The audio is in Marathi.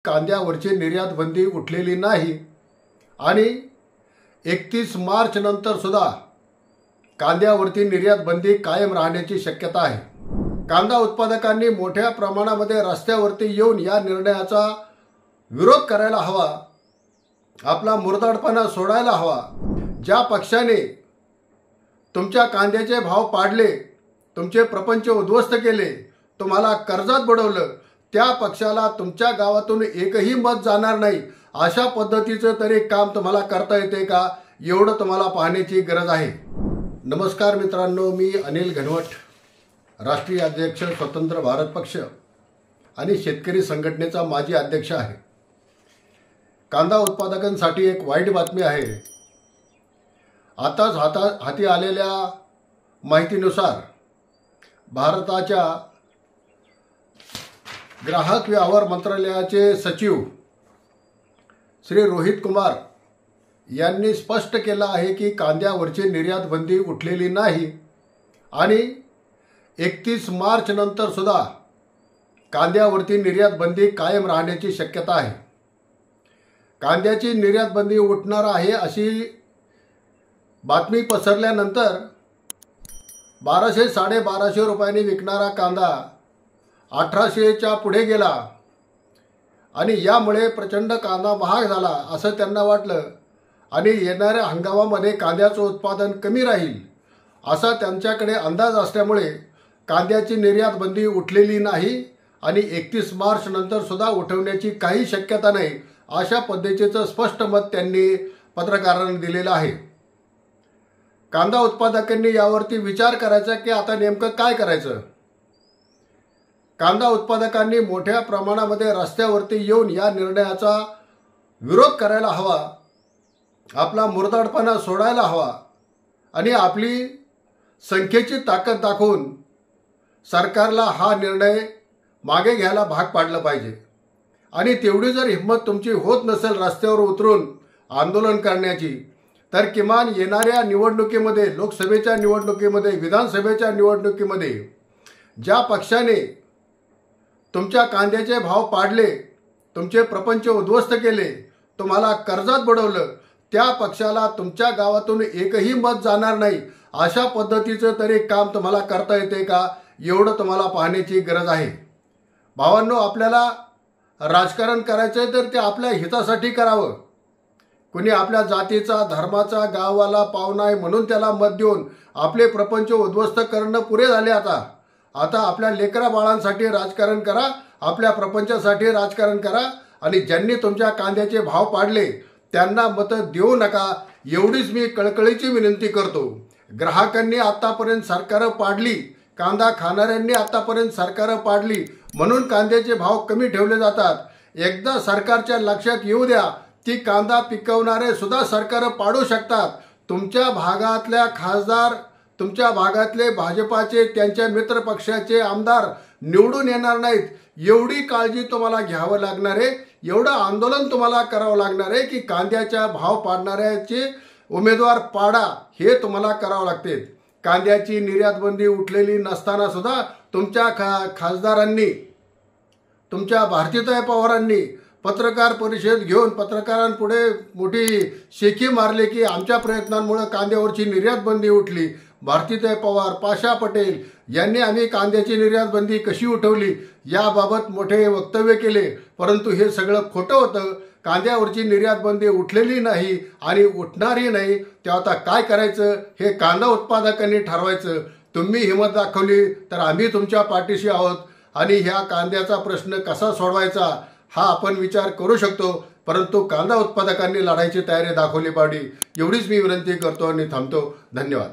कांद्यावरची निर्यात बंदी उठलेली नाही आणि 31 मार्च नंतर सुद्धा कांद्यावरती निर्यात बंदी कायम राहण्याची शक्यता आहे। कांदा उत्पादकांनी मोठ्या प्रमाणामध्ये रस्त्यावरती येऊन या निर्णयाचा विरोध करायला हवा, आपला मुरदाडपणा सोडायला हवा। ज्या पक्षाने तुमच्या कांद्याचे भाव पाडले, तुमचे प्रपंच उद्ध्वस्त केले, तुम्हाला कर्जात बुडवलं, त्या पक्षाला तुमच्या गावातून एकही मत जाणार नाही अशा पद्धतीचं तरी काम तुम्हाला करता येते का, एवढं तुम्हाला पाहण्याची गरज आहे। नमस्कार मित्रांनो, मी अनिल घनवट, राष्ट्रीय अध्यक्ष स्वतंत्र भारत पक्ष आणि शेतकरी संघटनेचा माजी अध्यक्ष आहे। कांदा उत्पादकांसाठी एक वाईट बातमी आहे। आताच हाती आलेल्या माहितीनुसार भारताच्या ग्राहक व्यवहार मंत्रालयाचे सचिव श्री रोहित कुमार यांनी स्पष्ट केलं आहे की कांद्यावरची निर्यात बंदी उठलेली नाही आणि 31 मार्च नंतर सुद्धा कांद्यावरती निर्यात बंदी कायम राहण्याची शक्यता आहे। कांद्याची निर्यात बंदी उठणार आहे अशी बातमी पसरल्यानंतर 1200-1250 रुपयांनी विकणारा कांदा 1800च्या पुढे गेला आणि यामुळे प्रचंड कांदा महाग झाला असं त्यांना वाटलं आणि येणाऱ्या हंगामामध्ये कांद्याचं उत्पादन कमी राहील असा त्यांच्याकडे अंदाज असल्यामुळे कांद्याची निर्यात बंदी उठलेली नाही आणि 31 मार्च नंतर सुद्धा उठवण्याची काही शक्यता नाही अशा पद्धतीचं स्पष्ट मत त्यांनी पत्रकारांना दिलेलं आहे। कांदा उत्पादकांनी यावरती विचार करायचा की आता नेमकं काय करायचं। कांदा उत्पादकांनी मोठ्या प्रमाणामध्ये रस्त्यावरती येऊन या निर्णयाचा विरोध करायला हवा, आपला मुरदाडपणा सोडायला हवा आणि आपली संख्येची ताकद दाखवून सरकारला हा निर्णय मागे घ्यायला भाग पाडलं पाहिजे। आणि तेवढी जर हिंमत तुमची होत नसेल रस्त्यावर उतरून आंदोलन करण्याची, तर किमान येणाऱ्या निवडणुकीमध्ये, लोकसभेच्या निवडणुकीमध्ये, विधानसभेच्या निवडणुकीमध्ये ज्या पक्षाने तुमच्या कांद्याचे भाव पाडले, तुमचे प्रपंच उद्ध्वस्त केले, तुम्हाला कर्जात बुडवलं, त्या पक्षाला तुमच्या गावातून एकही मत जाणार नाही अशा पद्धतीचं तरी काम तुम्हाला करता येते का, एवढं तुम्हाला पाहण्याची गरज आहे। भावांनो, आपल्याला राजकारण करायचं आहे तर ते आपल्या हितासाठी करावं। कुणी आपल्या जातीचा, धर्माचा, गावाला पावना आहे म्हणून त्याला मत देऊन आपले प्रपंच उद्ध्वस्त करणं पुरे झाले। आता आपल्या लेकरा बाळांसाठी राजकारण करा, आपल्या प्रपंचासाठी राजकारण करा आणि ज्यांनी तुमच्या कांद्याचे भाव पाडले त्यांना मतं देऊ नका, एवढीच मी कळकळीची विनंती करतो। ग्राहकांनी आतापर्यंत सरकारं पाडली, कांदा खाणाऱ्यांनी आतापर्यंत सरकारं पाडली म्हणून कांद्याचे भाव कमी ठेवले जातात। एकदा सरकारच्या लक्षात येऊ द्या की कांदा पिकवणारे सुद्धा सरकारं पाडू शकतात। तुमच्या भागातल्या खासदार, तुमच्या भागातले भाजपाचे, त्यांच्या मित्र पक्षाचे आमदार निवडून येणार नाहीत, एवढी काळजी तुम्हाला घ्यावं लागणार आहे, एवढं आंदोलन तुम्हाला करावं लागणार आहे की कांद्याचा भाव पाडणाऱ्याचे उमेदवार पाडा, हे तुम्हाला करावं लागते। कांद्याची निर्यात बंदी उठलेली नसताना सुद्धा तुमच्या खासदारांनी, तुमच्या भारतीताई पवारांनी पत्रकार परिषद घेऊन पत्रकारांपुढे मोठी शेखी मारली की आमच्या प्रयत्नांमुळे कांद्यावरची निर्यात बंदी उठली। भारतीताई पवार, पाशा पटेल यांनी आम्ही कांद्याची निर्यात बंदी कशी उठवली याबाबत मोठे वक्तव्य केले, परंतु हे सगळं खोटं होतं। कांद्यावरची निर्यात बंदी उठलेली नाही आणि उठणारही नाही। तेव्हा आता काय करायचं हे कांदा उत्पादकांनी ठरवायचं। तुम्ही हिंमत दाखवली तर आम्ही तुमच्या पाठीशी आहोत आणि ह्या कांद्याचा प्रश्न कसा सोडवायचा हा आपण विचार करू शकतो, परंतु कांदा उत्पादकांनी लढायची तयारी दाखवली पाहिजे, एवढीच मी विनंती करतो आणि थांबतो। धन्यवाद।